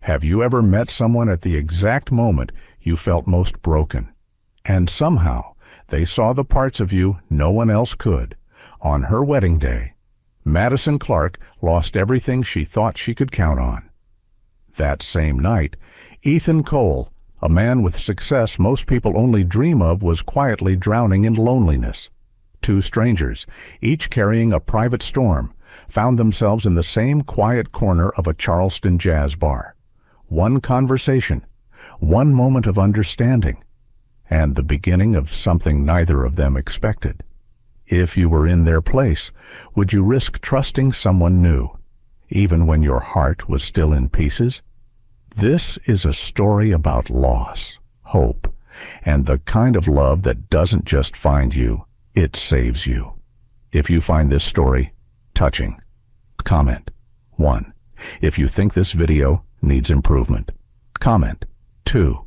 Have you ever met someone at the exact moment you felt most broken, and somehow they saw the parts of you no one else could? On her wedding day, Madison Clark lost everything she thought she could count on. That same night, Ethan Cole, a man with success most people only dream of, was quietly drowning in loneliness. Two strangers, each carrying a private storm, found themselves in the same quiet corner of a Charleston jazz bar. One conversation, one moment of understanding, and the beginning of something neither of them expected. If you were in their place, would you risk trusting someone new, even when your heart was still in pieces? This is a story about loss, hope, and the kind of love that doesn't just find you, it saves you. If you find this story touching, comment 1. If you think this video needs improvement, comment 2.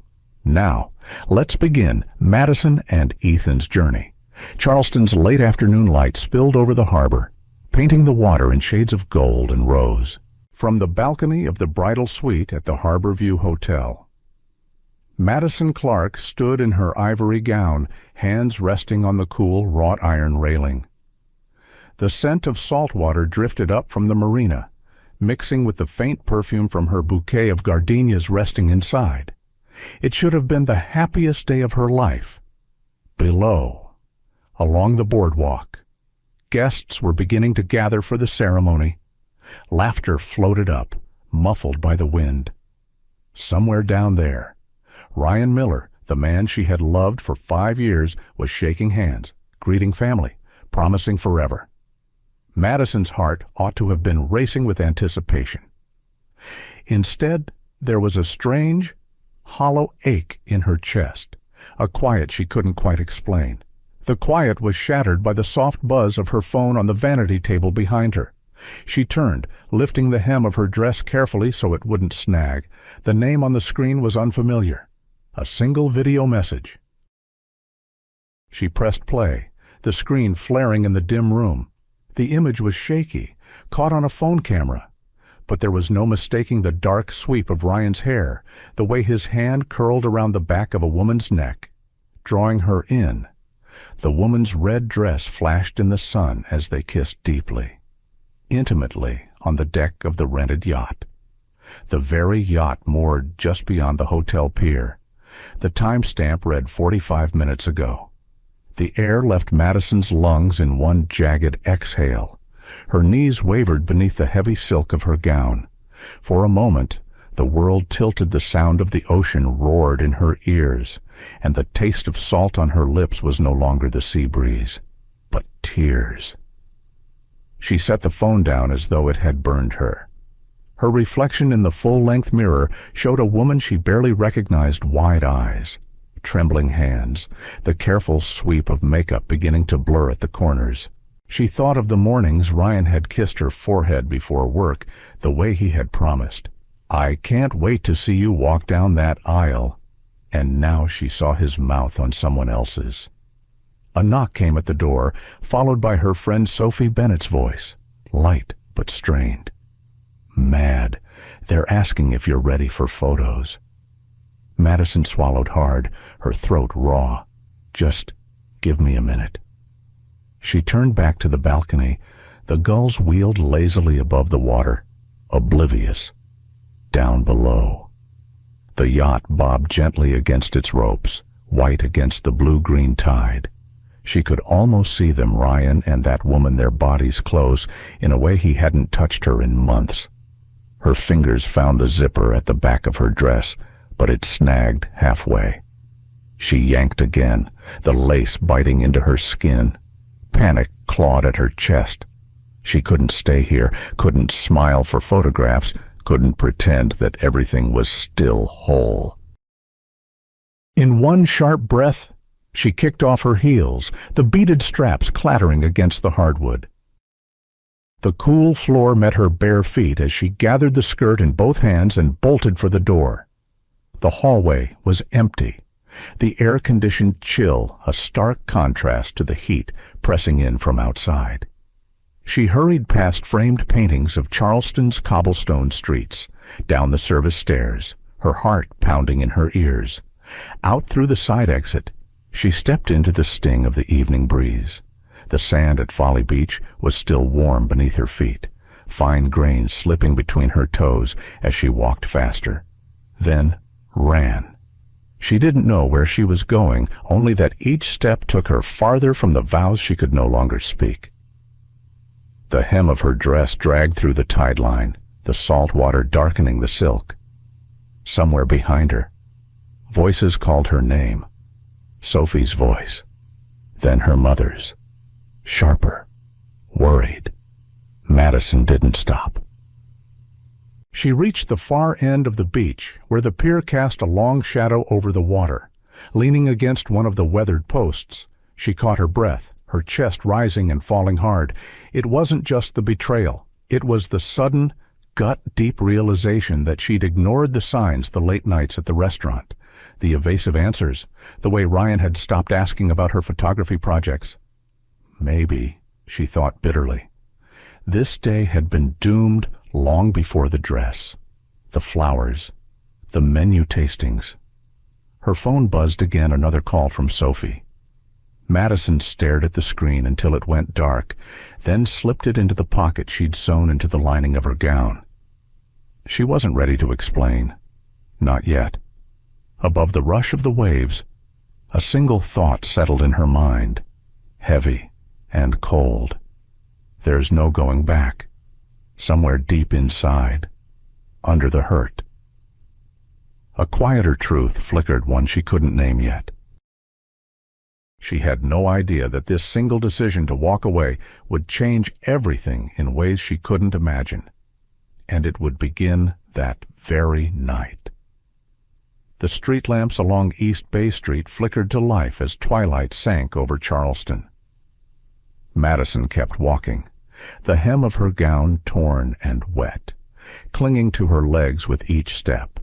Now, let's begin Madison and Ethan's journey. Charleston's late afternoon light spilled over the harbor, painting the water in shades of gold and rose. From the balcony of the bridal suite at the Harbor View Hotel, Madison Clark stood in her ivory gown, hands resting on the cool wrought iron railing. The scent of salt water drifted up from the marina, mixing with the faint perfume from her bouquet of gardenias resting inside. It should have been the happiest day of her life. Below, along the boardwalk, guests were beginning to gather for the ceremony. Laughter floated up, muffled by the wind. Somewhere down there, Ryan Miller, the man she had loved for 5 years, was shaking hands, greeting family, promising forever. Madison's heart ought to have been racing with anticipation. Instead, there was a strange, hollow ache in her chest, a quiet she couldn't quite explain. The quiet was shattered by the soft buzz of her phone on the vanity table behind her. She turned, lifting the hem of her dress carefully so it wouldn't snag. The name on the screen was unfamiliar. A single video message. She pressed play, the screen flaring in the dim room. The image was shaky, caught on a phone camera, but there was no mistaking the dark sweep of Ryan's hair, the way his hand curled around the back of a woman's neck, drawing her in. The woman's red dress flashed in the sun as they kissed deeply, intimately, on the deck of the rented yacht. The very yacht moored just beyond the hotel pier. The timestamp read 45 minutes ago. The air left Madison's lungs in one jagged exhale. Her knees wavered beneath the heavy silk of her gown. For a moment, the world tilted. The sound of the ocean roared in her ears, and the taste of salt on her lips was no longer the sea breeze, but tears. She set the phone down as though it had burned her. Her reflection in the full-length mirror showed a woman she barely recognized, wide eyes, trembling hands, the careful sweep of makeup beginning to blur at the corners. She thought of the mornings Ryan had kissed her forehead before work, the way he had promised. "I can't wait to see you walk down that aisle." And now she saw his mouth on someone else's. A knock came at the door, followed by her friend Sophie Bennett's voice, light but strained. "Mad, they're asking if you're ready for photos." Madison swallowed hard, her throat raw. "Just give me a minute." She turned back to the balcony. The gulls wheeled lazily above the water, oblivious. Down below, the yacht bobbed gently against its ropes, white against the blue-green tide. She could almost see them, Ryan and that woman, their bodies close in a way he hadn't touched her in months. Her fingers found the zipper at the back of her dress, but it snagged halfway. She yanked again, the lace biting into her skin. Panic clawed at her chest. She couldn't stay here, couldn't smile for photographs, couldn't pretend that everything was still whole. In one sharp breath, she kicked off her heels, the beaded straps clattering against the hardwood. The cool floor met her bare feet as she gathered the skirt in both hands and bolted for the door. The hallway was empty, the air-conditioned chill a stark contrast to the heat pressing in from outside. She hurried past framed paintings of Charleston's cobblestone streets, down the service stairs, her heart pounding in her ears. Out through the side exit, she stepped into the sting of the evening breeze. The sand at Folly Beach was still warm beneath her feet, fine grains slipping between her toes as she walked faster. Then ran. She didn't know where she was going, only that each step took her farther from the vows she could no longer speak. The hem of her dress dragged through the tide line, the salt water darkening the silk. Somewhere behind her, voices called her name. Sophie's voice, then her mother's, sharper, worried. Madison didn't stop. She reached the far end of the beach, where the pier cast a long shadow over the water. Leaning against one of the weathered posts, she caught her breath, her chest rising and falling hard. It wasn't just the betrayal. It was the sudden, gut-deep realization that she'd ignored the signs the late nights at the restaurant, the evasive answers, the way Ryan had stopped asking about her photography projects. Maybe, she thought bitterly, this day had been doomed long before the dress, the flowers, the menu tastings. Her phone buzzed again, another call from Sophie. Madison stared at the screen until it went dark, then slipped it into the pocket she'd sewn into the lining of her gown. She wasn't ready to explain. Not yet. Above the rush of the waves, a single thought settled in her mind, heavy and cold. There's no going back. Somewhere deep inside, under the hurt. A quieter truth flickered, one she couldn't name yet. She had no idea that this single decision to walk away would change everything in ways she couldn't imagine. And it would begin that very night. The street lamps along East Bay Street flickered to life as twilight sank over Charleston. Madison kept walking, the hem of her gown torn and wet, clinging to her legs with each step.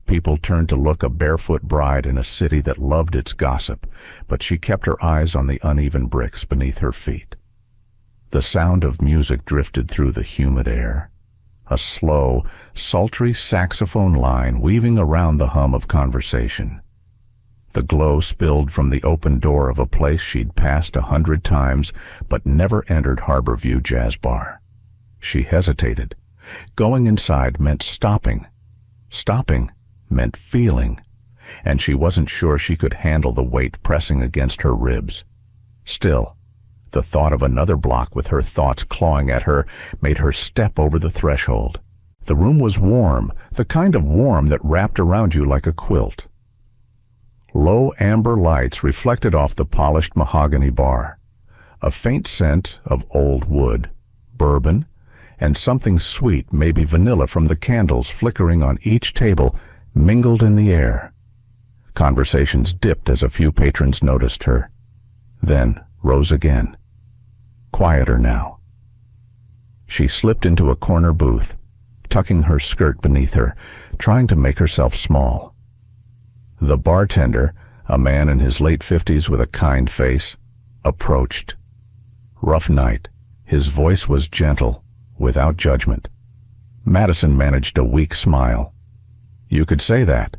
People turned to look, a barefoot bride in a city that loved its gossip, but she kept her eyes on the uneven bricks beneath her feet. The sound of music drifted through the humid air, a slow, sultry saxophone line weaving around the hum of conversation. The glow spilled from the open door of a place she'd passed 100 times but never entered Harborview Jazz Bar. She hesitated. Going inside meant stopping. Stopping meant feeling, and she wasn't sure she could handle the weight pressing against her ribs. Still, the thought of another block with her thoughts clawing at her made her step over the threshold. The room was warm, the kind of warm that wrapped around you like a quilt. Low amber lights reflected off the polished mahogany bar. A faint scent of old wood, bourbon, and something sweet, maybe vanilla, from the candles flickering on each table mingled in the air. Conversations dipped as a few patrons noticed her, then rose again. Quieter now. She slipped into a corner booth, tucking her skirt beneath her, trying to make herself small. The bartender, a man in his late 50s with a kind face, approached. Rough night. His voice was gentle, without judgment. Madison managed a weak smile. "You could say that."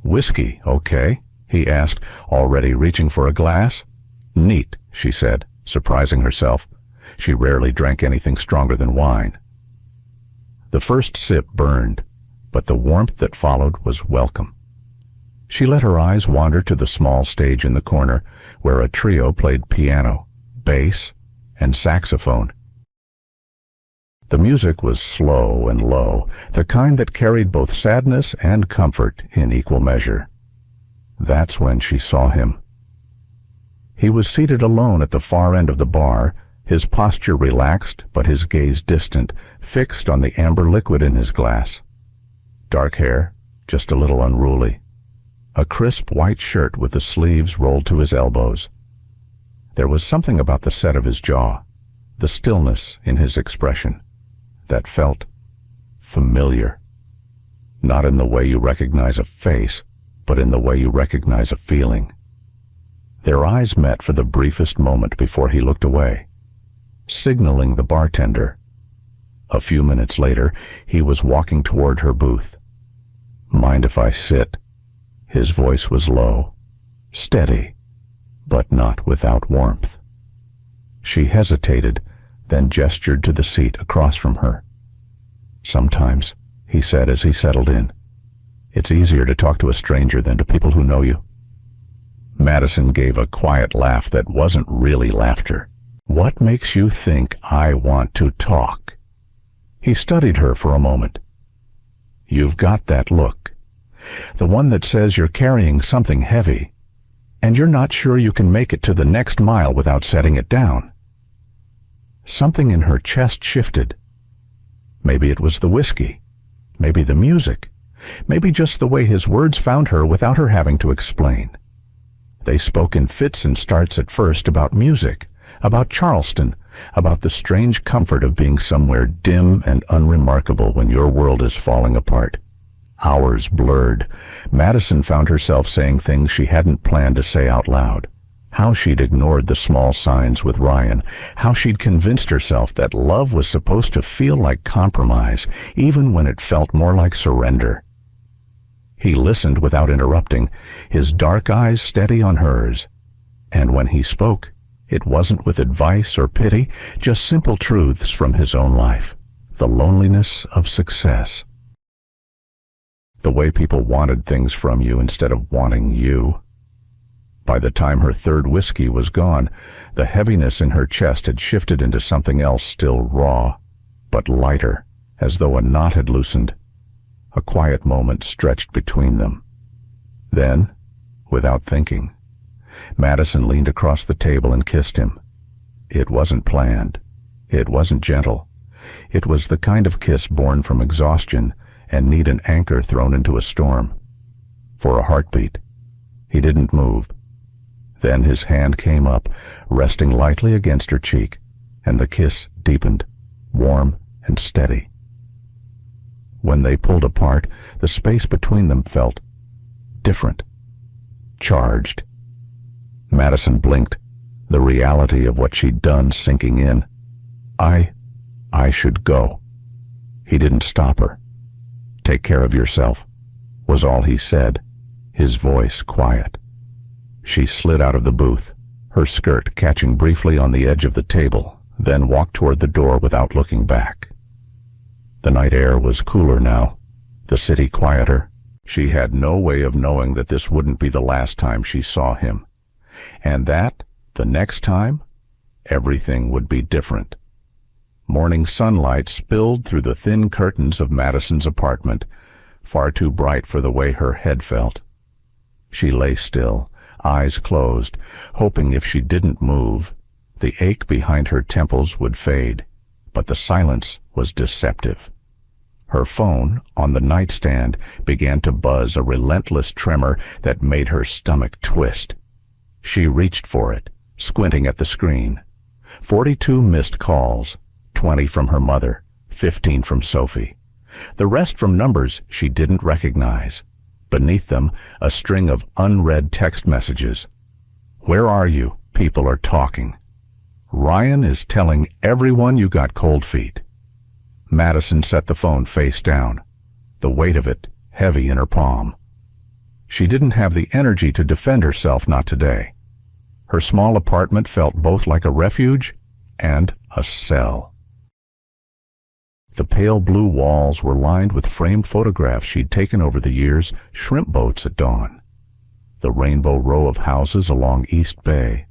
"Whiskey, okay?" he asked, already reaching for a glass. "Neat," she said, surprising herself. She rarely drank anything stronger than wine. The first sip burned, but the warmth that followed was welcome. She let her eyes wander to the small stage in the corner, where a trio played piano, bass, and saxophone. The music was slow and low, the kind that carried both sadness and comfort in equal measure. That's when she saw him. He was seated alone at the far end of the bar, his posture relaxed but his gaze distant, fixed on the amber liquid in his glass. Dark hair, just a little unruly. A crisp white shirt with the sleeves rolled to his elbows. There was something about the set of his jaw, the stillness in his expression, that felt familiar. Not in the way you recognize a face, but in the way you recognize a feeling. Their eyes met for the briefest moment before he looked away, signaling the bartender. A few minutes later, he was walking toward her booth. "Mind if I sit?" His voice was low, steady, but not without warmth. She hesitated, then gestured to the seat across from her. "Sometimes," he said as he settled in, "it's easier to talk to a stranger than to people who know you." Madison gave a quiet laugh that wasn't really laughter. "What makes you think I want to talk?" He studied her for a moment. "You've got that look. The one that says you're carrying something heavy, and you're not sure you can make it to the next mile without setting it down." Something in her chest shifted. Maybe it was the whiskey, maybe the music, maybe just the way his words found her without her having to explain. They spoke in fits and starts at first about music, about Charleston, about the strange comfort of being somewhere dim and unremarkable when your world is falling apart. Hours blurred. Madison found herself saying things she hadn't planned to say out loud. How she'd ignored the small signs with Ryan, how she'd convinced herself that love was supposed to feel like compromise, even when it felt more like surrender. He listened without interrupting, his dark eyes steady on hers. And when he spoke, it wasn't with advice or pity, just simple truths from his own life. The loneliness of success. The way people wanted things from you instead of wanting you. By the time her third whiskey was gone, the heaviness in her chest had shifted into something else still raw, but lighter, as though a knot had loosened. A quiet moment stretched between them. Then, without thinking, Madison leaned across the table and kissed him. It wasn't planned. It wasn't gentle. It was the kind of kiss born from exhaustion and need an anchor thrown into a storm. For a heartbeat, he didn't move. Then his hand came up, resting lightly against her cheek, and the kiss deepened, warm and steady. When they pulled apart, the space between them felt different, charged. Madison blinked, the reality of what she'd done sinking in. I should go." He didn't stop her. "Take care of yourself," was all he said, his voice quiet. She slid out of the booth, her skirt catching briefly on the edge of the table, then walked toward the door without looking back. The night air was cooler now, the city quieter. She had no way of knowing that this wouldn't be the last time she saw him, and that, the next time, everything would be different. Morning sunlight spilled through the thin curtains of Madison's apartment, far too bright for the way her head felt. She lay still, eyes closed, hoping if she didn't move, the ache behind her temples would fade, but the silence was deceptive. Her phone, on the nightstand, began to buzz, a relentless tremor that made her stomach twist. She reached for it, squinting at the screen. 42 missed calls, 20 from her mother, 15 from Sophie. The rest from numbers she didn't recognize. Beneath them, a string of unread text messages. "Where are you? People are talking. Ryan is telling everyone you got cold feet." Madison set the phone face down, the weight of it heavy in her palm. She didn't have the energy to defend herself, not today. Her small apartment felt both like a refuge and a cell. The pale blue walls were lined with framed photographs she'd taken over the years, shrimp boats at dawn, the rainbow row of houses along East Bay,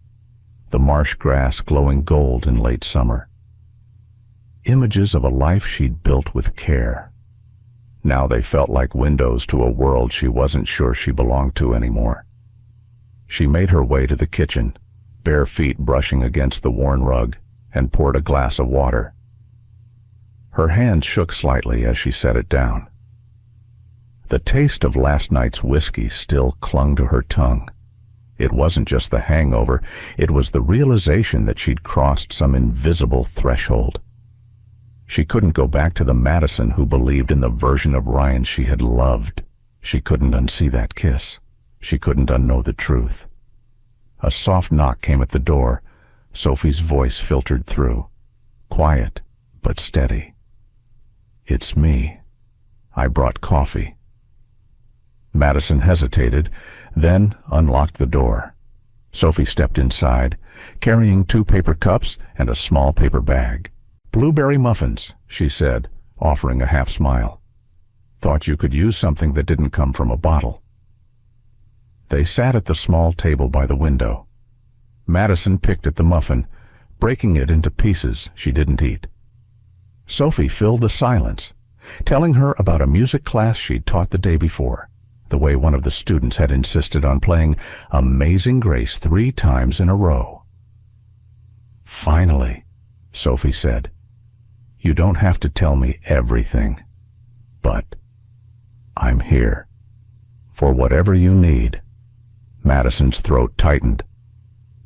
the marsh grass glowing gold in late summer. Images of a life she'd built with care. Now they felt like windows to a world she wasn't sure she belonged to anymore. She made her way to the kitchen, bare feet brushing against the worn rug, and poured a glass of water. Her hand shook slightly as she set it down. The taste of last night's whiskey still clung to her tongue. It wasn't just the hangover, it was the realization that she'd crossed some invisible threshold. She couldn't go back to the Madison who believed in the version of Ryan she had loved. She couldn't unsee that kiss. She couldn't unknow the truth. A soft knock came at the door. Sophie's voice filtered through, quiet but steady. "It's me. I brought coffee." Madison hesitated, then unlocked the door. Sophie stepped inside, carrying 2 paper cups and a small paper bag. "Blueberry muffins," she said, offering a half smile. "Thought you could use something that didn't come from a bottle." They sat at the small table by the window. Madison picked at the muffin, breaking it into pieces she didn't eat. Sophie filled the silence, telling her about a music class she'd taught the day before, the way one of the students had insisted on playing Amazing Grace 3 times in a row. "Finally," Sophie said. "You don't have to tell me everything, but I'm here. For whatever you need." Madison's throat tightened.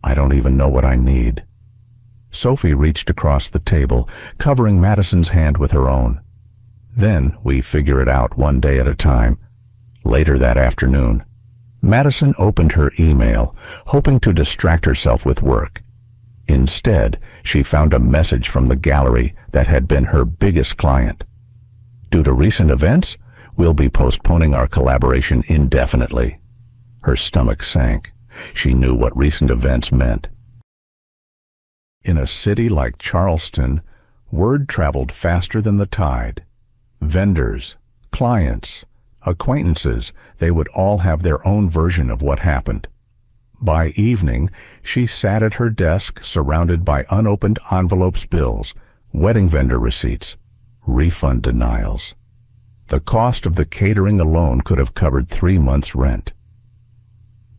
"I don't even know what I need." Sophie reached across the table, covering Madison's hand with her own. "Then we figure it out one day at a time." Later that afternoon, Madison opened her email, hoping to distract herself with work. Instead, she found a message from the gallery that had been her biggest client. "Due to recent events, we'll be postponing our collaboration indefinitely." Her stomach sank. She knew what recent events meant. In a city like Charleston, word traveled faster than the tide. Vendors, clients, acquaintances, they would all have their own version of what happened. By evening, she sat at her desk surrounded by unopened envelopes, bills, wedding vendor receipts, refund denials. The cost of the catering alone could have covered 3 months' rent.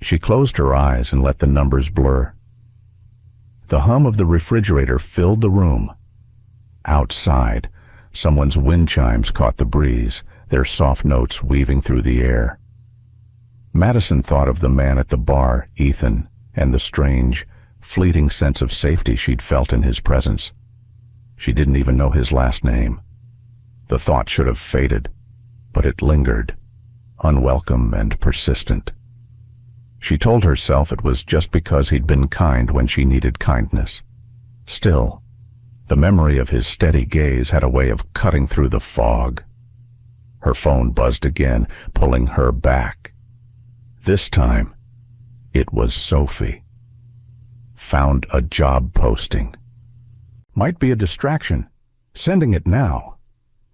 She closed her eyes and let the numbers blur. The hum of the refrigerator filled the room. Outside, someone's wind chimes caught the breeze, their soft notes weaving through the air. Madison thought of the man at the bar, Ethan, and the strange, fleeting sense of safety she'd felt in his presence. She didn't even know his last name. The thought should have faded, but it lingered, unwelcome and persistent. She told herself it was just because he'd been kind when she needed kindness. Still, the memory of his steady gaze had a way of cutting through the fog. Her phone buzzed again, pulling her back. This time, it was Sophie. Found a job posting. Might be a distraction. Sending it now.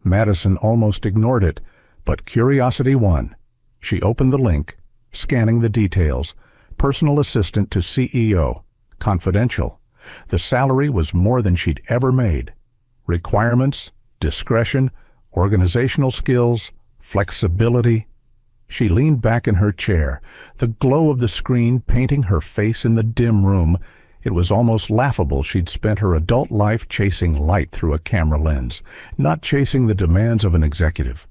Madison almost ignored it, but curiosity won. She opened the link, scanning the details. Personal assistant to CEO. Confidential. The salary was more than she'd ever made. Requirements, discretion, organizational skills, flexibility. She leaned back in her chair, the glow of the screen painting her face in the dim room. It was almost laughable she'd spent her adult life chasing light through a camera lens, not chasing the demands of an executive.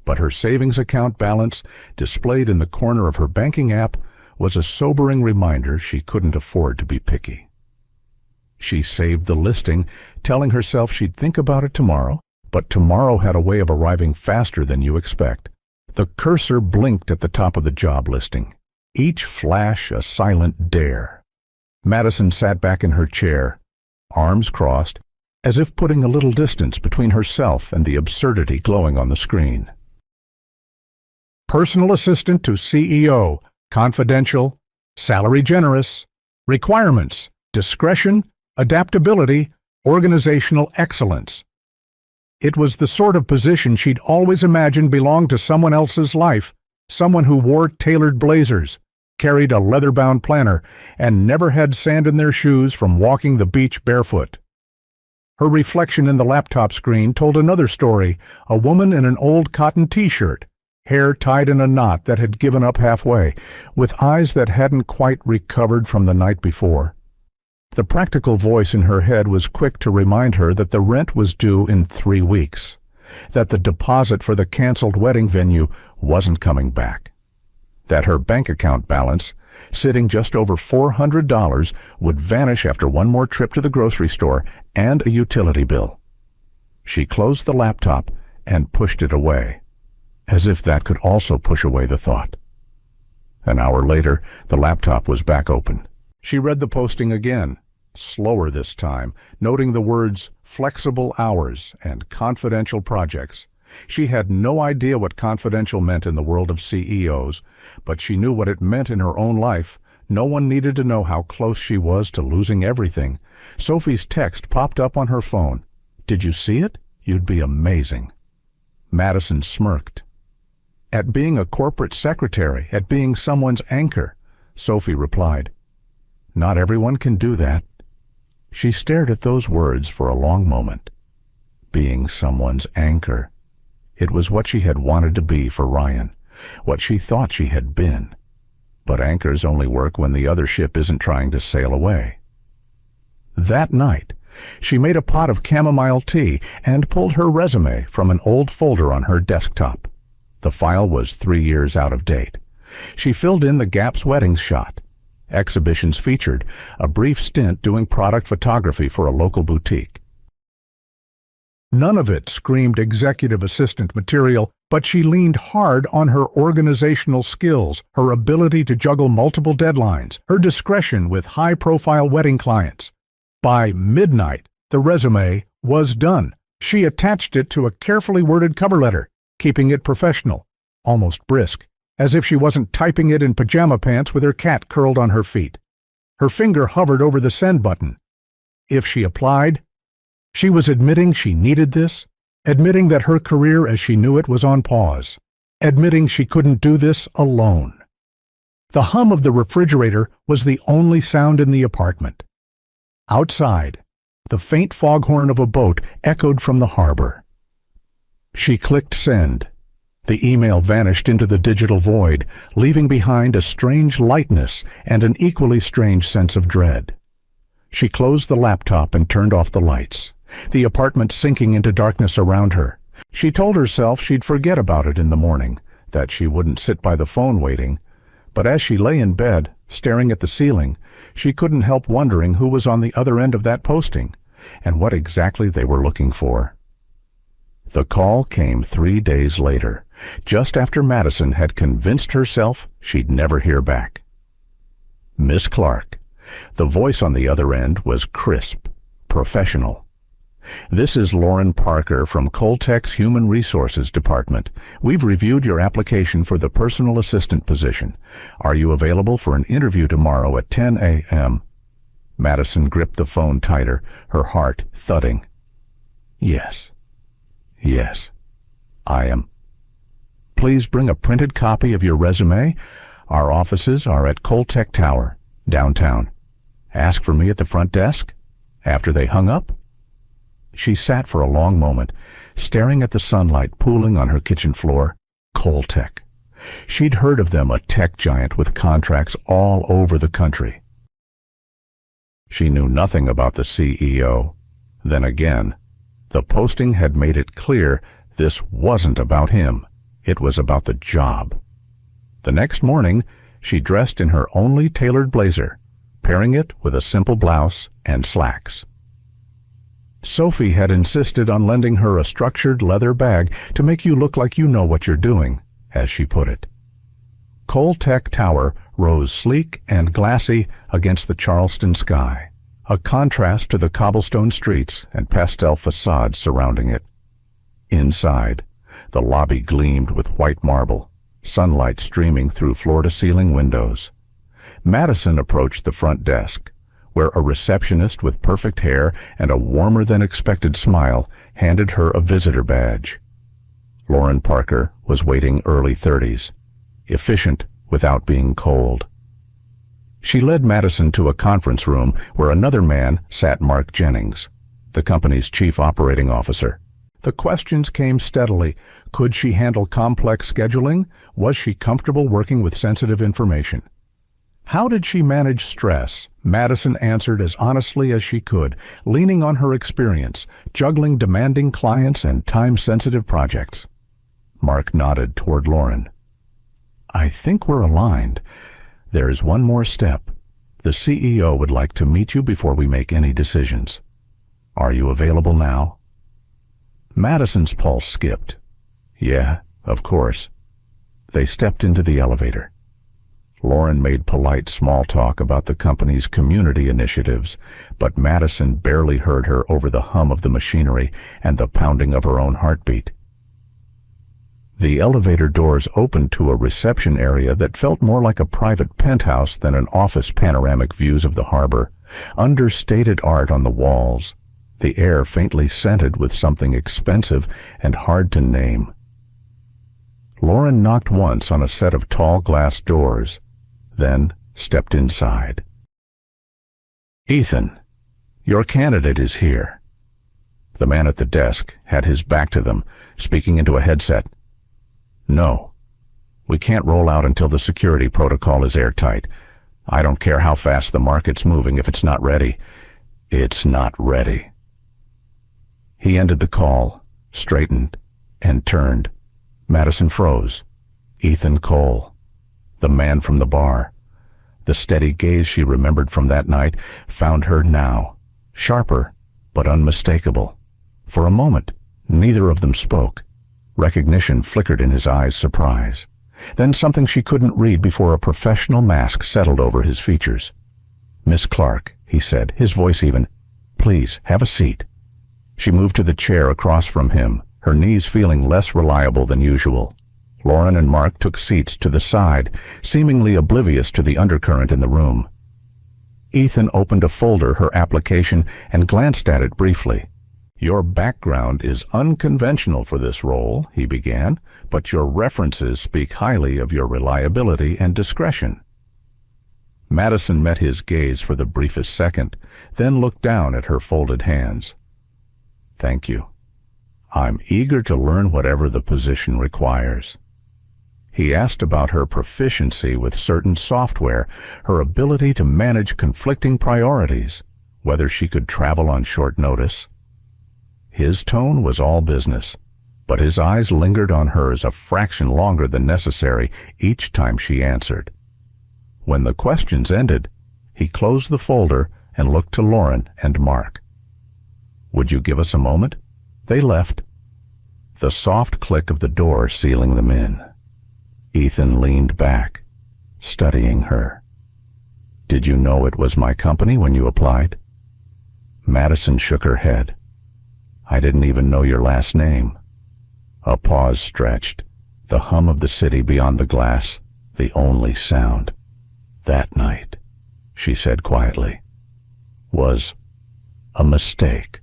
But her savings account balance, displayed in the corner of her banking app, was a sobering reminder she couldn't afford to be picky. She saved the listing, telling herself she'd think about it tomorrow, but tomorrow had a way of arriving faster than you expect. The cursor blinked at the top of the job listing, each flash a silent dare. Madison sat back in her chair, arms crossed, as if putting a little distance between herself and the absurdity glowing on the screen. Personal assistant to CEO, confidential, salary generous, requirements, discretion, adaptability, organizational excellence. It was the sort of position she'd always imagined belonged to someone else's life, someone who wore tailored blazers, carried a leather-bound planner, and never had sand in their shoes from walking the beach barefoot. Her reflection in the laptop screen told another story, a woman in an old cotton t-shirt, hair tied in a knot that had given up halfway, with eyes that hadn't quite recovered from the night before. The practical voice in her head was quick to remind her that the rent was due in 3 weeks, that the deposit for the canceled wedding venue wasn't coming back, that her bank account balance, sitting just over $400, would vanish after one more trip to the grocery store and a utility bill. She closed the laptop and pushed it away, as if that could also push away the thought. An hour later, the laptop was back open. She read the posting again, slower this time, noting the words flexible hours and confidential projects. She had no idea what confidential meant in the world of CEOs, but she knew what it meant in her own life. No one needed to know how close she was to losing everything. Sophie's text popped up on her phone. "Did you see it? You'd be amazing." Madison smirked. "At being a corporate secretary, at being someone's anchor," Sophie replied. "Not everyone can do that." She stared at those words for a long moment. Being someone's anchor. It was what she had wanted to be for Ryan, what she thought she had been. But anchors only work when the other ship isn't trying to sail away. That night, she made a pot of chamomile tea and pulled her resume from an old folder on her desktop. The file was 3 years out of date. She filled in the Gap's wedding shot. Exhibitions featured a brief stint doing product photography for a local boutique. None of it screamed executive assistant material, but she leaned hard on her organizational skills, her ability to juggle multiple deadlines, her discretion with high-profile wedding clients. By midnight, the resume was done. She attached it to a carefully worded cover letter, keeping it professional, almost brisk, as if she wasn't typing it in pajama pants with her cat curled on her feet. Her finger hovered over the send button. If she applied, she was admitting she needed this, admitting that her career as she knew it was on pause, admitting she couldn't do this alone. The hum of the refrigerator was the only sound in the apartment. Outside, the faint foghorn of a boat echoed from the harbor. She clicked send. The email vanished into the digital void, leaving behind a strange lightness and an equally strange sense of dread. She closed the laptop and turned off the lights, the apartment sinking into darkness around her. She told herself she'd forget about it in the morning, that she wouldn't sit by the phone waiting. But as she lay in bed, staring at the ceiling, she couldn't help wondering who was on the other end of that posting, and what exactly they were looking for. The call came 3 days later, just after Madison had convinced herself she'd never hear back. Miss Clark. The voice on the other end was crisp, professional. "This is Lauren Parker from Coltech's Human Resources Department. We've reviewed your application for the personal assistant position. Are you available for an interview tomorrow at 10 a.m.? Madison gripped the phone tighter, her heart thudding. Yes, I am. Please bring a printed copy of your resume. Our offices are at Coltech Tower, downtown. Ask for me at the front desk." After they hung up, she sat for a long moment, staring at the sunlight pooling on her kitchen floor. Coltech. She'd heard of them, a tech giant with contracts all over the country. She knew nothing about the CEO. Then again, the posting had made it clear this wasn't about him. It was about the job. The next morning, she dressed in her only tailored blazer, pairing it with a simple blouse and slacks. Sophie had insisted on lending her a structured leather bag to make you look like you know what you're doing, as she put it. Coltech Tower rose sleek and glassy against the Charleston sky, a contrast to the cobblestone streets and pastel facades surrounding it. Inside, the lobby gleamed with white marble, sunlight streaming through floor-to-ceiling windows. Madison approached the front desk, where a receptionist with perfect hair and a warmer-than-expected smile handed her a visitor badge. Lauren Parker was waiting early 30s, efficient without being cold. She led Madison to a conference room where another man sat, Mark Jennings, the company's chief operating officer. The questions came steadily. Could she handle complex scheduling? Was she comfortable working with sensitive information? How did she manage stress? Madison answered as honestly as she could, leaning on her experience, juggling demanding clients and time-sensitive projects. Mark nodded toward Lauren. "I think we're aligned. There is one more step. The CEO would like to meet you before we make any decisions. Are you available now?" Madison's pulse skipped. "Yeah, of course." They stepped into the elevator. Lauren made polite small talk about the company's community initiatives, but Madison barely heard her over the hum of the machinery and the pounding of her own heartbeat. The elevator doors opened to a reception area that felt more like a private penthouse than an office. Panoramic views of the harbor, understated art on the walls, the air faintly scented with something expensive and hard to name. Lauren knocked once on a set of tall glass doors, then stepped inside. "Ethan, your candidate is here." The man at the desk had his back to them, speaking into a headset. "No, we can't roll out until the security protocol is airtight. I don't care how fast the market's moving if it's not ready. It's not ready." He ended the call, straightened, and turned. Madison froze. Ethan Cole, the man from the bar. The steady gaze she remembered from that night found her now, sharper but unmistakable. For a moment, neither of them spoke. Recognition flickered in his eyes, surprise. Then something she couldn't read before a professional mask settled over his features. "Miss Clark," he said, his voice even, "please, have a seat." She moved to the chair across from him, her knees feeling less reliable than usual. Lauren and Mark took seats to the side, seemingly oblivious to the undercurrent in the room. Ethan opened a folder, her application, and glanced at it briefly. "Your background is unconventional for this role," he began, "but your references speak highly of your reliability and discretion." Madison met his gaze for the briefest second, then looked down at her folded hands. "Thank you. I'm eager to learn whatever the position requires." He asked about her proficiency with certain software, her ability to manage conflicting priorities, whether she could travel on short notice. His tone was all business, but his eyes lingered on hers a fraction longer than necessary each time she answered. When the questions ended, he closed the folder and looked to Lauren and Mark. "Would you give us a moment?" They left, the soft click of the door sealing them in. Ethan leaned back, studying her. "Did you know it was my company when you applied?" Madison shook her head. "I didn't even know your last name." A pause stretched, the hum of the city beyond the glass, the only sound. "That night," she said quietly, "was a mistake."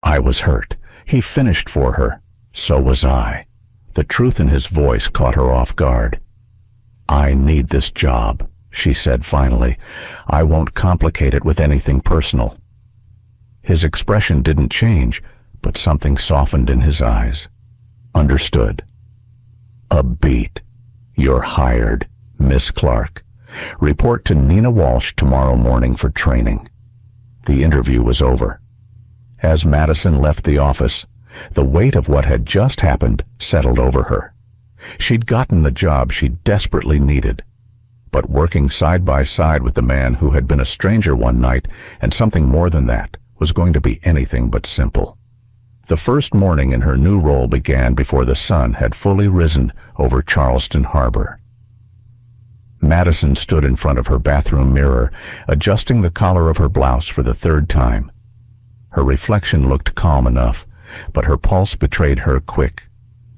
I was hurt. He finished for her. So was I. The truth in his voice caught her off guard. "I need this job," she said finally. "I won't complicate it with anything personal." His expression didn't change, but something softened in his eyes. "Understood." "A beat. You're hired, Miss Clark. Report to Nina Walsh tomorrow morning for training." The interview was over. As Madison left the office, the weight of what had just happened settled over her. She'd gotten the job she desperately needed, but working side by side with the man who had been a stranger one night and something more than that was going to be anything but simple. The first morning in her new role began before the sun had fully risen over Charleston Harbor. Madison stood in front of her bathroom mirror, adjusting the collar of her blouse for the third time. Her reflection looked calm enough, but her pulse betrayed her quick,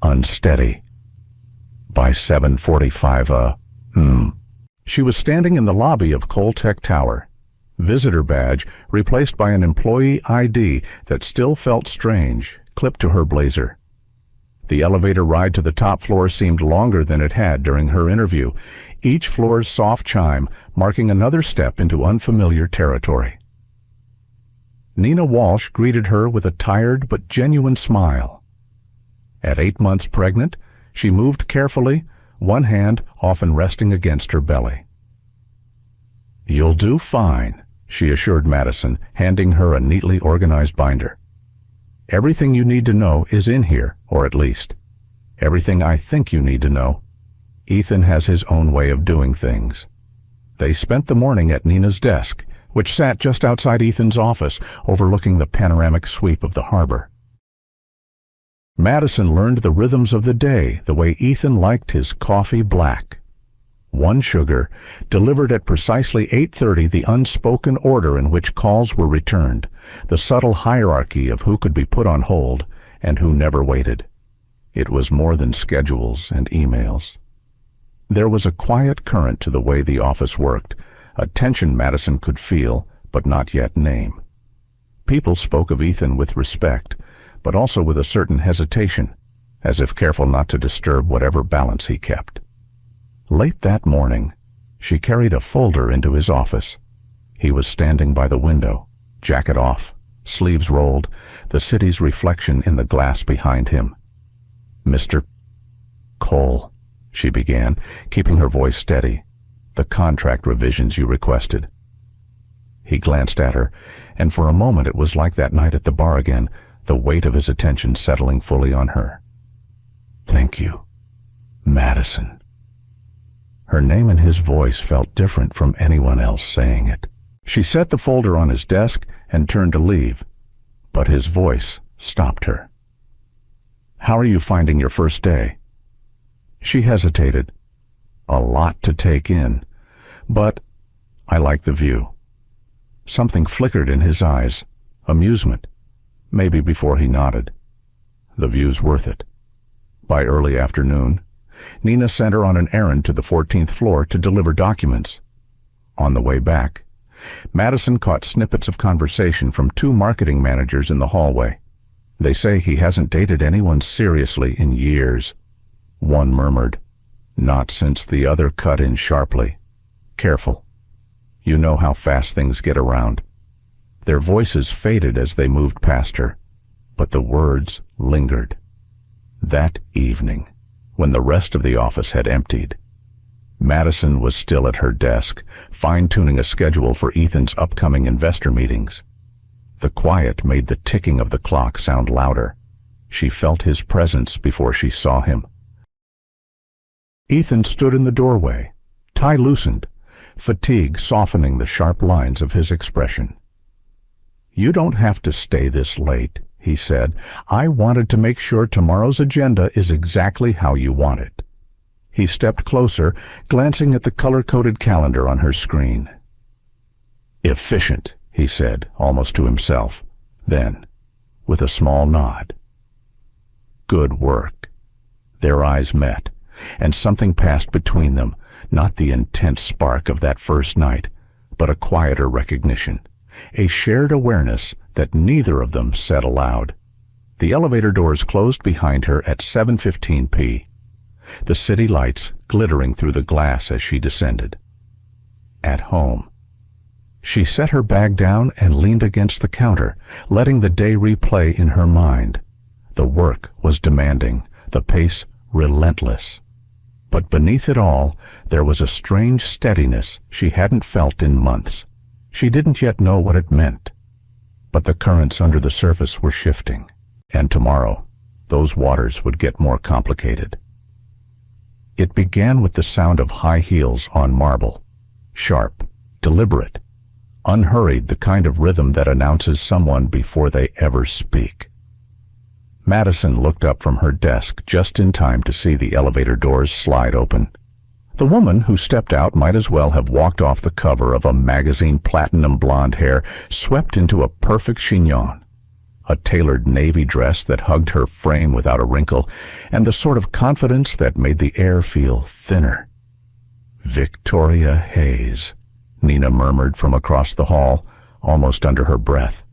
unsteady. By 7:45, she was standing in the lobby of Coltech Tower, visitor badge replaced by an employee ID that still felt strange, clipped to her blazer. The elevator ride to the top floor seemed longer than it had during her interview, each floor's soft chime marking another step into unfamiliar territory. Nina Walsh greeted her with a tired but genuine smile. At 8 months pregnant, she moved carefully, one hand often resting against her belly. "You'll do fine," she assured Madison, handing her a neatly organized binder. "Everything you need to know is in here, or at least, everything I think you need to know. Ethan has his own way of doing things." They spent the morning at Nina's desk, which sat just outside Ethan's office, overlooking the panoramic sweep of the harbor. Madison learned the rhythms of the day the way Ethan liked his coffee black. One sugar, delivered at precisely 8:30, the unspoken order in which calls were returned, the subtle hierarchy of who could be put on hold and who never waited. It was more than schedules and emails. There was a quiet current to the way the office worked, a tension Madison could feel but not yet name. People spoke of Ethan with respect, but also with a certain hesitation, as if careful not to disturb whatever balance he kept. Late that morning, she carried a folder into his office. He was standing by the window, jacket off, sleeves rolled, the city's reflection in the glass behind him. "Mr. Cole," she began, keeping her voice steady, "the contract revisions you requested." He glanced at her, and for a moment it was like that night at the bar again, the weight of his attention settling fully on her. "Thank you, Madison." Her name and his voice felt different from anyone else saying it. She set the folder on his desk and turned to leave, but his voice stopped her. "How are you finding your first day?" She hesitated. A lot to take in, but "I like the view." Something flickered in his eyes, amusement, maybe before he nodded. The view's worth it. By early afternoon, Nina sent her on an errand to the 14th floor to deliver documents. On the way back, Madison caught snippets of conversation from two marketing managers in the hallway. "They say he hasn't dated anyone seriously in years." One murmured, "Not since," the other cut in sharply. "Careful. You know how fast things get around." Their voices faded as they moved past her, but the words lingered. That evening, when the rest of the office had emptied, Madison was still at her desk, fine-tuning a schedule for Ethan's upcoming investor meetings. The quiet made the ticking of the clock sound louder. She felt his presence before she saw him. Ethan stood in the doorway, tie loosened, fatigue softening the sharp lines of his expression. "You don't have to stay this late," he said. "I wanted to make sure tomorrow's agenda is exactly how you want it." He stepped closer, glancing at the color-coded calendar on her screen. "Efficient," he said, almost to himself. Then, with a small nod, "Good work." Their eyes met, and something passed between them, not the intense spark of that first night, but a quieter recognition, a shared awareness that neither of them said aloud. The elevator doors closed behind her at 7:15 p., the city lights glittering through the glass as she descended. At home. She set her bag down and leaned against the counter, letting the day replay in her mind. The work was demanding, the pace relentless. But beneath it all, there was a strange steadiness she hadn't felt in months. She didn't yet know what it meant. But the currents under the surface were shifting, and tomorrow, those waters would get more complicated. It began with the sound of high heels on marble, sharp, deliberate, unhurried, the kind of rhythm that announces someone before they ever speak. Madison looked up from her desk just in time to see the elevator doors slide open. The woman who stepped out might as well have walked off the cover of a magazine. Platinum blonde hair swept into a perfect chignon, a tailored navy dress that hugged her frame without a wrinkle, and the sort of confidence that made the air feel thinner. "Victoria Hayes," Nina murmured from across the hall, almost under her breath.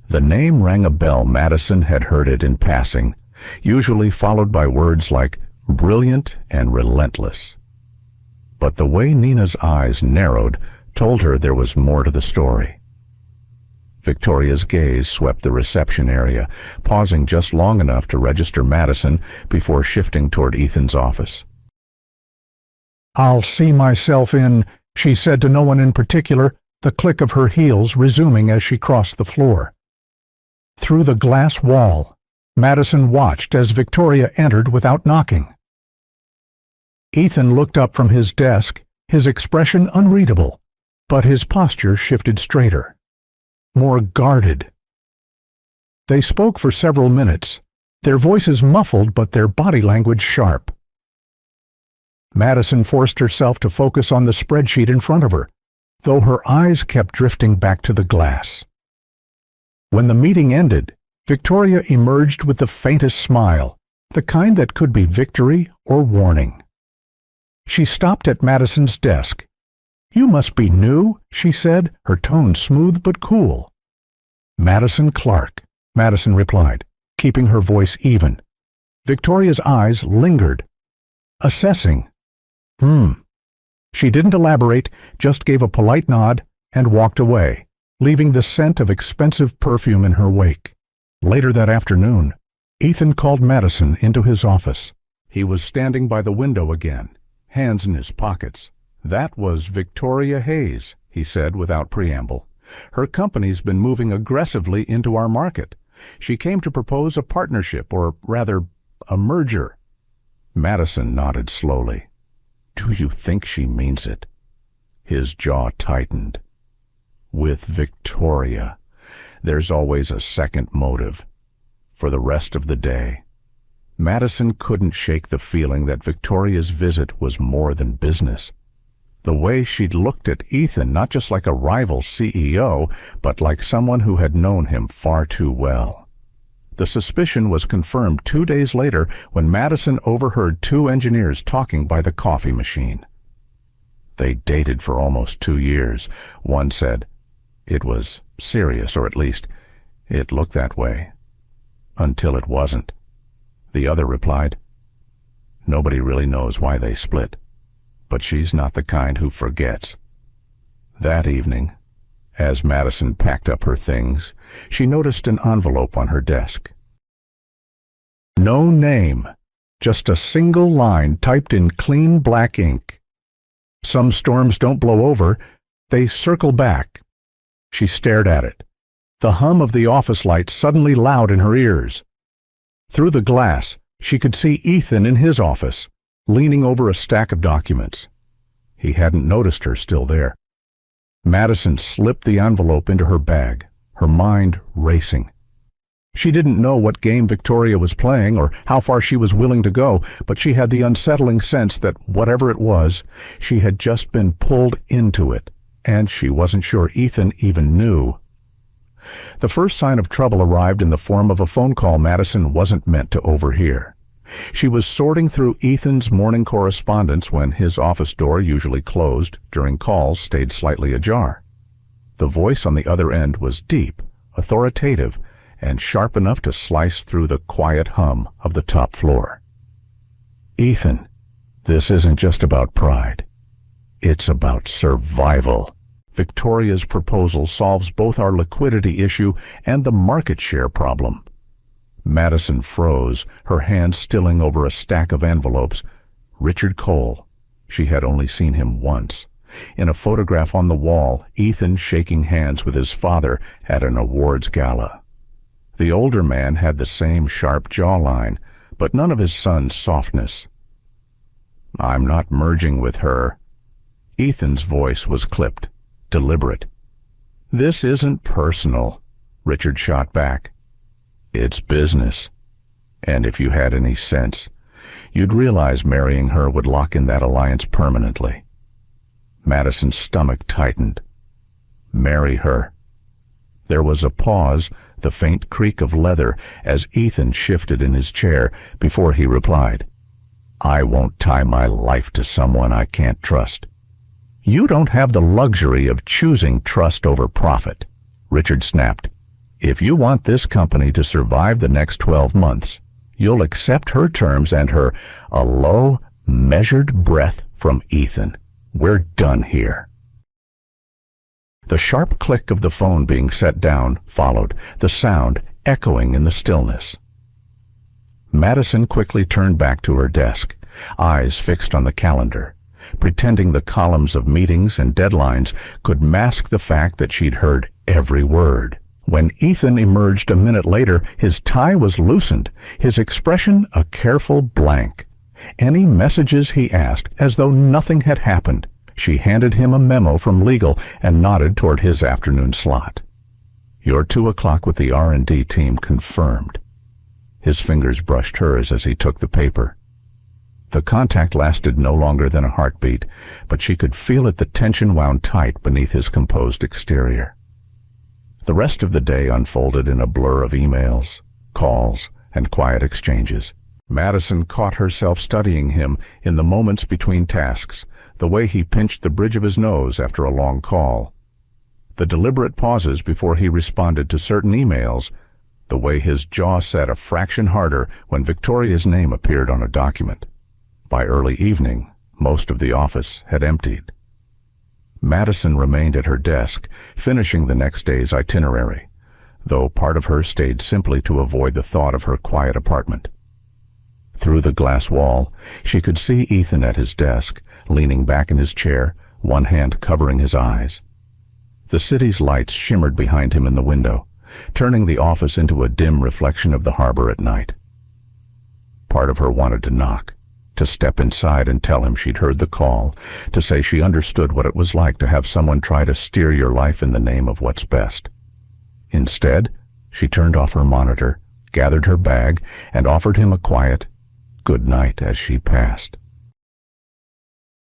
The name rang a bell. Madison had heard it in passing, usually followed by words like brilliant and relentless. But the way Nina's eyes narrowed told her there was more to the story. Victoria's gaze swept the reception area, pausing just long enough to register Madison before shifting toward Ethan's office. "I'll see myself in," she said to no one in particular, the click of her heels resuming as she crossed the floor. Through the glass wall, Madison watched as Victoria entered without knocking. Ethan looked up from his desk, his expression unreadable, but his posture shifted straighter, more guarded. They spoke for several minutes, their voices muffled but their body language sharp. Madison forced herself to focus on the spreadsheet in front of her, though her eyes kept drifting back to the glass. When the meeting ended, Victoria emerged with the faintest smile, the kind that could be victory or warning. She stopped at Madison's desk. "You must be new," she said, her tone smooth but cool. "Madison Clark," Madison replied, keeping her voice even. Victoria's eyes lingered, assessing. She didn't elaborate, just gave a polite nod and walked away, leaving the scent of expensive perfume in her wake. Later that afternoon, Ethan called Madison into his office. He was standing by the window again, hands in his pockets. "That was Victoria Hayes," he said without preamble. "Her company's been moving aggressively into our market. She came to propose a partnership, or rather, a merger." Madison nodded slowly. "Do you think she means it?" His jaw tightened. With Victoria, there's always a second motive. For the rest of the day, Madison couldn't shake the feeling that Victoria's visit was more than business. The way she'd looked at Ethan, not just like a rival CEO, but like someone who had known him far too well. The suspicion was confirmed 2 days later when Madison overheard 2 engineers talking by the coffee machine. They dated for almost 2 years. One said, "It was serious, or at least, it looked that way. Until it wasn't." The other replied, "Nobody really knows why they split, but she's not the kind who forgets." That evening, as Madison packed up her things, she noticed an envelope on her desk. No name, just a single line typed in clean black ink. "Some storms don't blow over, they circle back." She stared at it, the hum of the office lights suddenly loud in her ears. Through the glass, she could see Ethan in his office, leaning over a stack of documents. He hadn't noticed her still there. Madison slipped the envelope into her bag, her mind racing. She didn't know what game Victoria was playing or how far she was willing to go, but she had the unsettling sense that whatever it was, she had just been pulled into it, and she wasn't sure Ethan even knew. The first sign of trouble arrived in the form of a phone call Madison wasn't meant to overhear. She was sorting through Ethan's morning correspondence when his office door, usually closed during calls, stayed slightly ajar. The voice on the other end was deep, authoritative, and sharp enough to slice through the quiet hum of the top floor. "Ethan, this isn't just about pride. It's about survival. Victoria's proposal solves both our liquidity issue and the market share problem." Madison froze, her hand stilling over a stack of envelopes. Richard Cole. She had only seen him once. In a photograph on the wall, Ethan shaking hands with his father at an awards gala. The older man had the same sharp jawline, but none of his son's softness. "I'm not merging with her." Ethan's voice was clipped, deliberate. "This isn't personal," Richard shot back. "It's business. And if you had any sense, you'd realize marrying her would lock in that alliance permanently." Madison's stomach tightened. Marry her. There was a pause, the faint creak of leather as Ethan shifted in his chair before he replied, "I won't tie my life to someone I can't trust." "You don't have the luxury of choosing trust over profit," Richard snapped. "If you want this company to survive the next 12 months, you'll accept her terms and her," a low, measured breath from Ethan. "We're done here." The sharp click of the phone being set down followed, the sound echoing in the stillness. Madison quickly turned back to her desk, eyes fixed on the calendar, pretending the columns of meetings and deadlines could mask the fact that she'd heard every word. When Ethan emerged a minute later, his tie was loosened, his expression a careful blank. Any messages, he asked, as though nothing had happened. She handed him a memo from legal and nodded toward his afternoon slot. "Your 2 o'clock with the R&D team confirmed." His fingers brushed hers as he took the paper. The contact lasted no longer than a heartbeat, but she could feel it, the tension wound tight beneath his composed exterior. The rest of the day unfolded in a blur of emails, calls, and quiet exchanges. Madison caught herself studying him in the moments between tasks, the way he pinched the bridge of his nose after a long call, the deliberate pauses before he responded to certain emails, the way his jaw set a fraction harder when Victoria's name appeared on a document. By early evening, most of the office had emptied. Madison remained at her desk, finishing the next day's itinerary, though part of her stayed simply to avoid the thought of her quiet apartment. Through the glass wall, she could see Ethan at his desk, leaning back in his chair, one hand covering his eyes. The city's lights shimmered behind him in the window, turning the office into a dim reflection of the harbor at night. Part of her wanted to knock, to step inside and tell him she'd heard the call, to say she understood what it was like to have someone try to steer your life in the name of what's best. Instead, she turned off her monitor, gathered her bag, and offered him a quiet good night as she passed.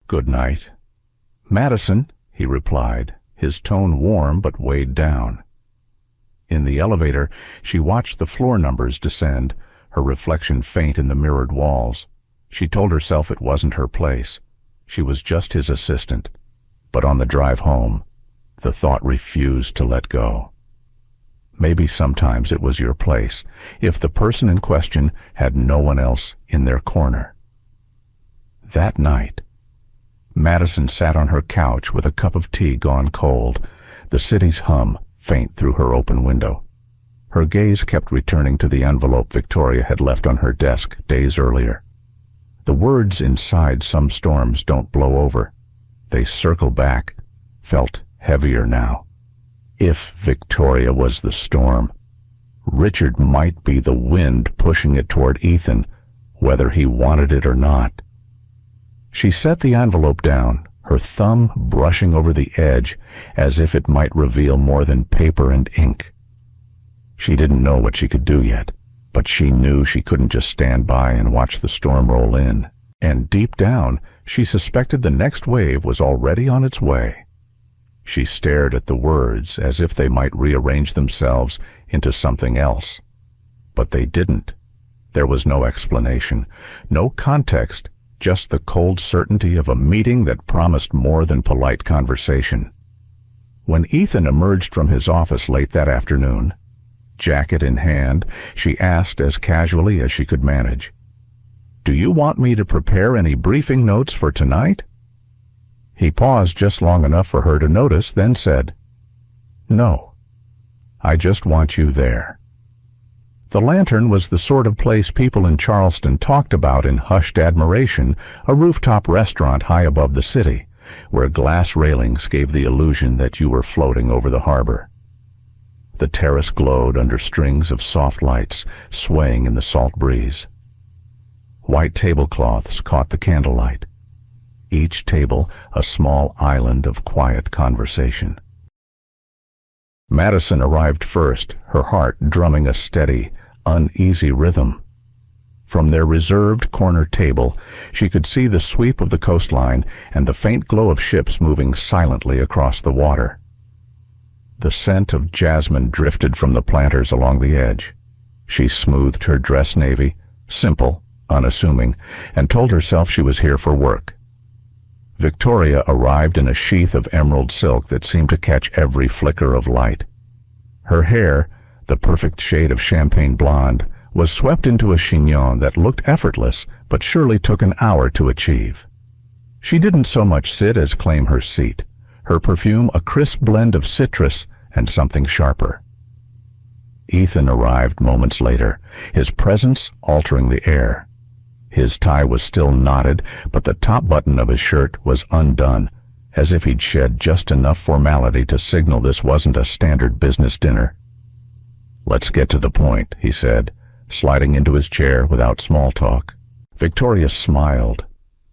"Good night." "Madison," he replied, his tone warm but weighed down. In the elevator, she watched the floor numbers descend, her reflection faint in the mirrored walls. She told herself it wasn't her place. She was just his assistant. But on the drive home, the thought refused to let go. Maybe sometimes it was your place, if the person in question had no one else in their corner. That night, Madison sat on her couch with a cup of tea gone cold, the city's hum faint through her open window. Her gaze kept returning to the envelope Victoria had left on her desk days earlier. The words inside some storms don't blow over. They circle back, felt heavier now. If Victoria was the storm, Richard might be the wind pushing it toward Ethan, whether he wanted it or not. She set the envelope down, her thumb brushing over the edge as if it might reveal more than paper and ink. She didn't know what she could do yet, but she knew she couldn't just stand by and watch the storm roll in. And deep down, she suspected the next wave was already on its way. She stared at the words as if they might rearrange themselves into something else. But they didn't. There was no explanation, no context, just the cold certainty of a meeting that promised more than polite conversation. When Ethan emerged from his office late that afternoon, jacket in hand, she asked as casually as she could manage, "Do you want me to prepare any briefing notes for tonight?" He paused just long enough for her to notice, then said, "No, I just want you there." The Lantern was the sort of place people in Charleston talked about in hushed admiration, a rooftop restaurant high above the city, where glass railings gave the illusion that you were floating over the harbor. The terrace glowed under strings of soft lights swaying in the salt breeze. White tablecloths caught the candlelight. Each table a small island of quiet conversation. Madison arrived first, her heart drumming a steady, uneasy rhythm. From their reserved corner table, she could see the sweep of the coastline and the faint glow of ships moving silently across the water. The scent of jasmine drifted from the planters along the edge. She smoothed her dress navy, simple, unassuming, and told herself she was here for work. Victoria arrived in a sheath of emerald silk that seemed to catch every flicker of light. Her hair, the perfect shade of champagne blonde, was swept into a chignon that looked effortless but surely took an hour to achieve. She didn't so much sit as claim her seat, her perfume a crisp blend of citrus and something sharper. Ethan arrived moments later, his presence altering the air. His tie was still knotted, but the top button of his shirt was undone, as if he'd shed just enough formality to signal this wasn't a standard business dinner. "Let's get to the point," he said, sliding into his chair without small talk. Victoria smiled,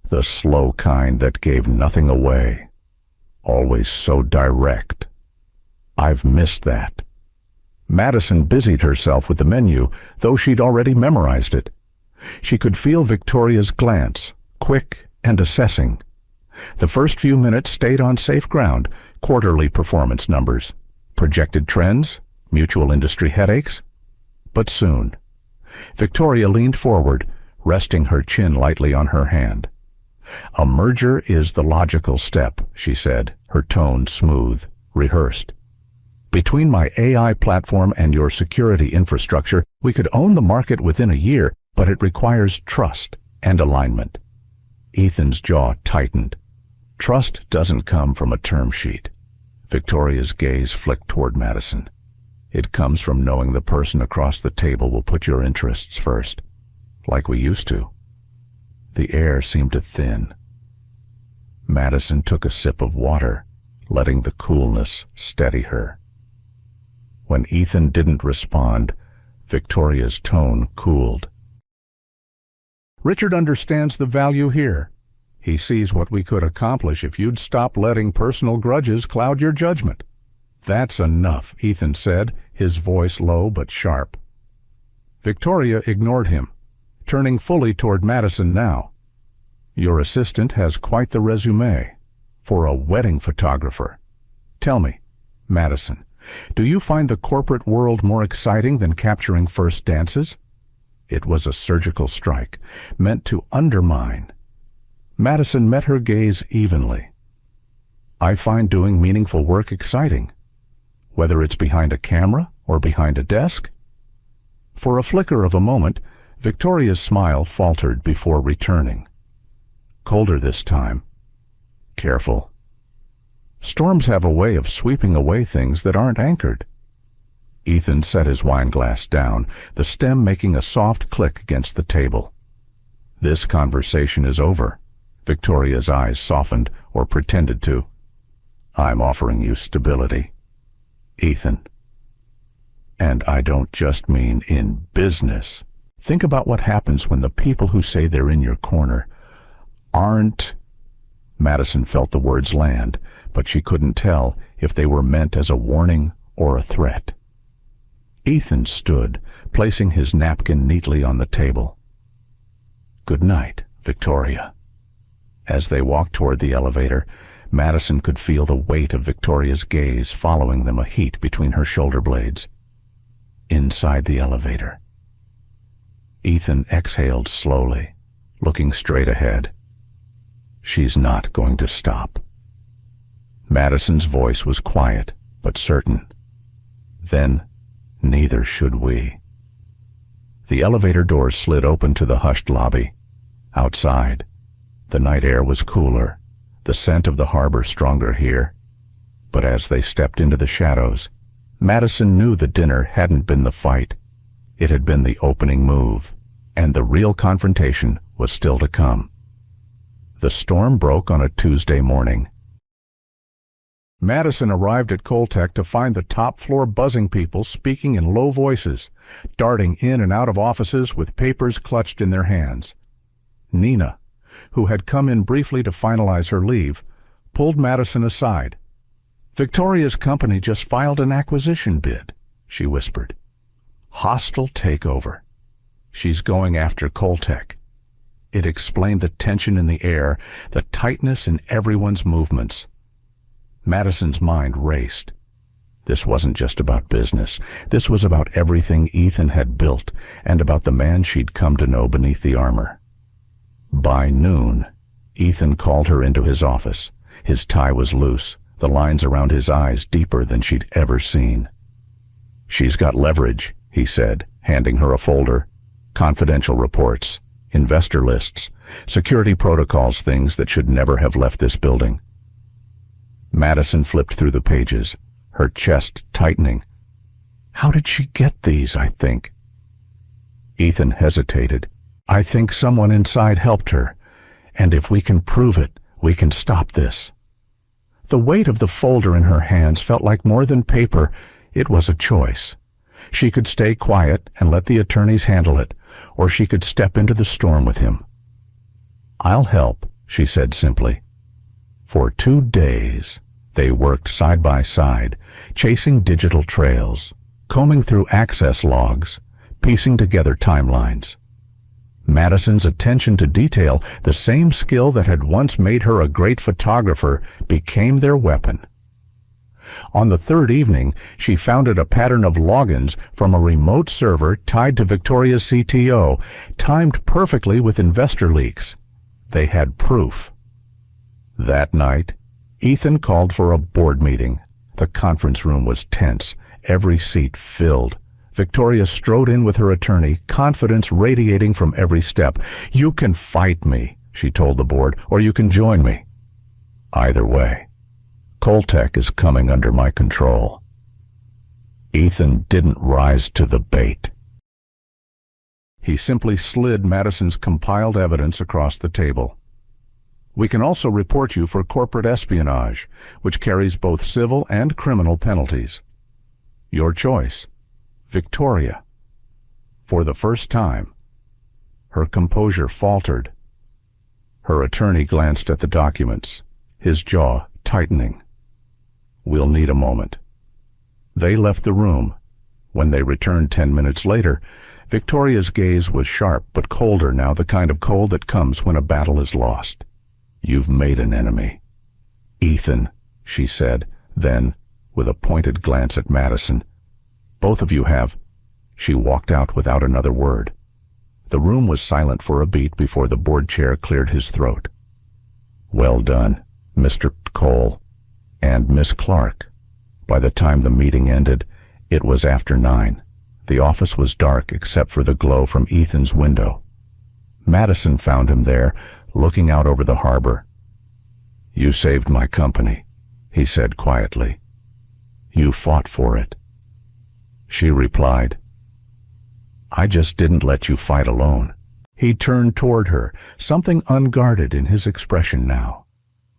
the slow kind that gave nothing away. Always so direct. "I've missed that." Madison busied herself with the menu, though she'd already memorized it. She could feel Victoria's glance, quick and assessing. The first few minutes stayed on safe ground, quarterly performance numbers, projected trends, mutual industry headaches. But soon, Victoria leaned forward, resting her chin lightly on her hand. "A merger is the logical step," she said, her tone smooth, rehearsed. "Between my AI platform and your security infrastructure, we could own the market within a year, but it requires trust and alignment." Ethan's jaw tightened. "Trust doesn't come from a term sheet." Victoria's gaze flicked toward Madison. "It comes from knowing the person across the table will put your interests first, like we used to." The air seemed to thin. Madison took a sip of water, letting the coolness steady her. When Ethan didn't respond, Victoria's tone cooled. "Richard understands the value here. He sees what we could accomplish if you'd stop letting personal grudges cloud your judgment." "That's enough," Ethan said, his voice low but sharp. Victoria ignored him, turning fully toward Madison now. "Your assistant has quite the resume for a wedding photographer. Tell me, Madison, do you find the corporate world more exciting than capturing first dances?" It was a surgical strike, meant to undermine. Madison met her gaze evenly. "I find doing meaningful work exciting, whether it's behind a camera or behind a desk." For a flicker of a moment, Victoria's smile faltered before returning. Colder this time. "Careful. Storms have a way of sweeping away things that aren't anchored." Ethan set his wineglass down, the stem making a soft click against the table. "This conversation is over." Victoria's eyes softened, or pretended to. "I'm offering you stability, Ethan. And I don't just mean in business. Think about what happens when the people who say they're in your corner aren't—" Madison felt the words land, but she couldn't tell if they were meant as a warning or a threat. Ethan stood, placing his napkin neatly on the table. "Good night, Victoria." As they walked toward the elevator, Madison could feel the weight of Victoria's gaze following them, a heat between her shoulder blades. Inside the elevator, Ethan exhaled slowly, looking straight ahead. She's not going to stop. Madison's voice was quiet, but certain. Then, neither should we. The elevator doors slid open to the hushed lobby. Outside, the night air was cooler, the scent of the harbor stronger here. But as they stepped into the shadows, Madison knew the dinner hadn't been the fight. It had been the opening move, and the real confrontation was still to come. The storm broke on a Tuesday morning. Madison arrived at Coltech to find the top-floor buzzing people speaking in low voices, darting in and out of offices with papers clutched in their hands. Nina, who had come in briefly to finalize her leave, pulled Madison aside. "Victoria's company just filed an acquisition bid," she whispered. "Hostile takeover. She's going after Coltech." It explained the tension in the air, the tightness in everyone's movements. Madison's mind raced. This wasn't just about business. This was about everything Ethan had built, and about the man she'd come to know beneath the armor. By noon, Ethan called her into his office. His tie was loose, the lines around his eyes deeper than she'd ever seen. "She's got leverage," he said, handing her a folder. "Confidential reports, investor lists, security protocols, things that should never have left this building." Madison flipped through the pages, her chest tightening. "How did she get these, I think?" Ethan hesitated. "I think someone inside helped her, and if we can prove it, we can stop this." The weight of the folder in her hands felt like more than paper. It was a choice. She could stay quiet and let the attorneys handle it, or she could step into the storm with him. "I'll help," she said simply. For 2 days, they worked side by side, chasing digital trails, combing through access logs, piecing together timelines. Madison's attention to detail, the same skill that had once made her a great photographer, became their weapon. On the third evening, she founded a pattern of logins from a remote server tied to Victoria's CTO, timed perfectly with investor leaks. They had proof. That night, Ethan called for a board meeting. The conference room was tense, every seat filled. Victoria strode in with her attorney, confidence radiating from every step. "You can fight me," she told the board, "or you can join me. Either way, Coltech is coming under my control." Ethan didn't rise to the bait. He simply slid Madison's compiled evidence across the table. "We can also report you for corporate espionage, which carries both civil and criminal penalties. Your choice, Victoria." For the first time, her composure faltered. Her attorney glanced at the documents, his jaw tightening. "We'll need a moment." They left the room. When they returned 10 minutes later, Victoria's gaze was sharp but colder now, the kind of cold that comes when a battle is lost. "You've made an enemy, Ethan," she said, then, with a pointed glance at Madison, "Both of you have." She walked out without another word. The room was silent for a beat before the board chair cleared his throat. "Well done, Mr. Cole and Miss Clark." By the time the meeting ended, it was after 9. The office was dark except for the glow from Ethan's window. Madison found him there, looking out over the harbor. "You saved my company," he said quietly. "You fought for it." She replied, "I just didn't let you fight alone." He turned toward her, something unguarded in his expression now.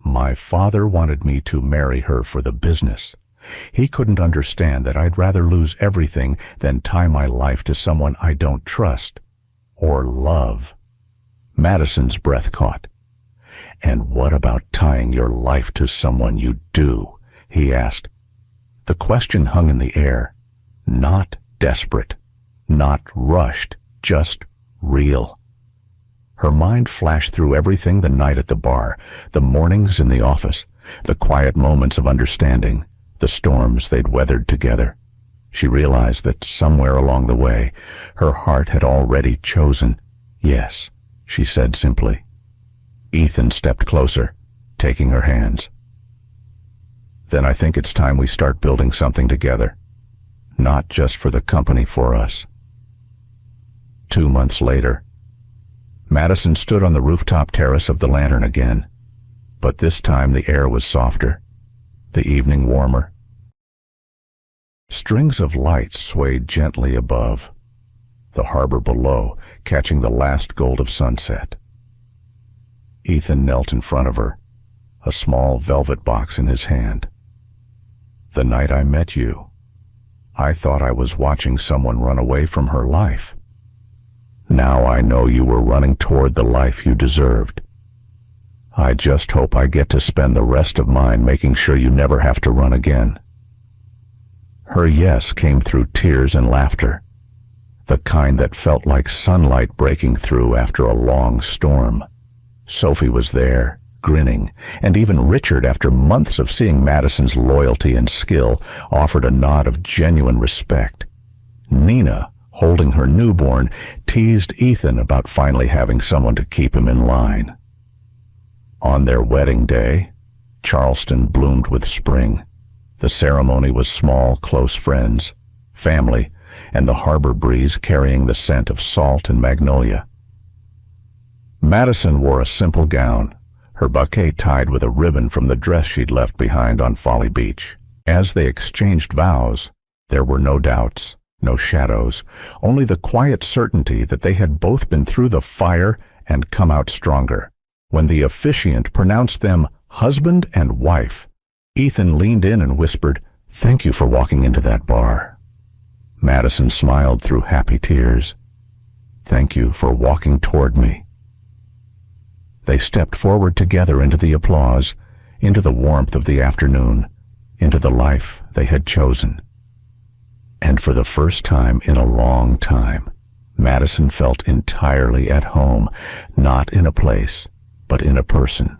"My father wanted me to marry her for the business. He couldn't understand that I'd rather lose everything than tie my life to someone I don't trust or love." Madison's breath caught. "And what about tying your life to someone you do?" he asked. The question hung in the air. Not desperate, not rushed, just real. Her mind flashed through everything: the night at the bar, the mornings in the office, the quiet moments of understanding, the storms they'd weathered together. She realized that somewhere along the way, her heart had already chosen. "Yes," she said simply. Ethan stepped closer, taking her hands. "Then I think it's time we start building something together. Not just for the company, for us." 2 months later, Madison stood on the rooftop terrace of the Lantern again, but this time the air was softer, the evening warmer. Strings of lights swayed gently above, the harbor below catching the last gold of sunset. Ethan knelt in front of her, a small velvet box in his hand. "The night I met you, I thought I was watching someone run away from her life. Now I know you were running toward the life you deserved. I just hope I get to spend the rest of mine making sure you never have to run again." Her yes came through tears and laughter, the kind that felt like sunlight breaking through after a long storm. Sophie was there, grinning, and even Richard, after months of seeing Madison's loyalty and skill, offered a nod of genuine respect. Nina, holding her newborn, teased Ethan about finally having someone to keep him in line. On their wedding day, Charleston bloomed with spring. The ceremony was small, close friends, family, and the harbor breeze carrying the scent of salt and magnolia. Madison wore a simple gown, her bouquet tied with a ribbon from the dress she'd left behind on Folly Beach. As they exchanged vows, there were no doubts, no shadows, only the quiet certainty that they had both been through the fire and come out stronger. When the officiant pronounced them husband and wife, Ethan leaned in and whispered, "Thank you for walking into that bar." Madison smiled through happy tears. "Thank you for walking toward me." They stepped forward together into the applause, into the warmth of the afternoon, into the life they had chosen. And for the first time in a long time, Madison felt entirely at home, not in a place, but in a person.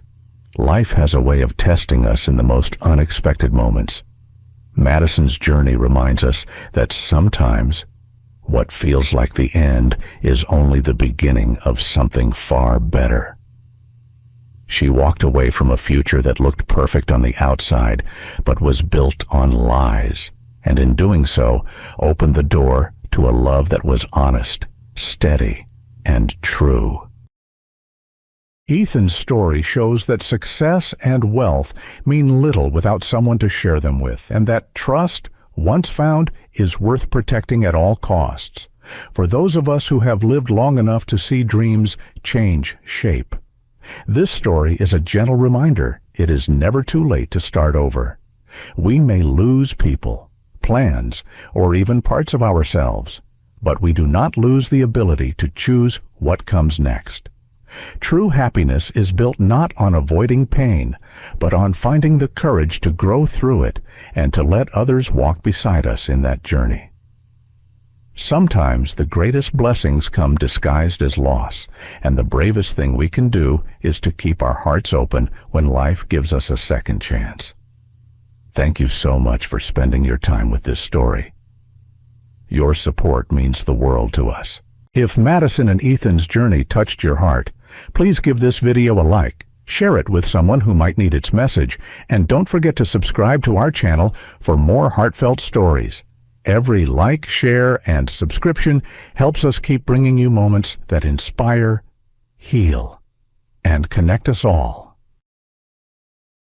Life has a way of testing us in the most unexpected moments. Madison's journey reminds us that sometimes what feels like the end is only the beginning of something far better. She walked away from a future that looked perfect on the outside, but was built on lies, and in doing so, opened the door to a love that was honest, steady, and true. Ethan's story shows that success and wealth mean little without someone to share them with, and that trust, once found, is worth protecting at all costs. For those of us who have lived long enough to see dreams change shape, this story is a gentle reminder it is never too late to start over. We may lose people, plans, or even parts of ourselves, but we do not lose the ability to choose what comes next. True happiness is built not on avoiding pain, but on finding the courage to grow through it and to let others walk beside us in that journey. Sometimes the greatest blessings come disguised as loss, and the bravest thing we can do is to keep our hearts open when life gives us a second chance. Thank you so much for spending your time with this story. Your support means the world to us. If Madison and Ethan's journey touched your heart, please give this video a like, share it with someone who might need its message, and don't forget to subscribe to our channel for more heartfelt stories. Every like, share, and subscription helps us keep bringing you moments that inspire, heal, and connect us all.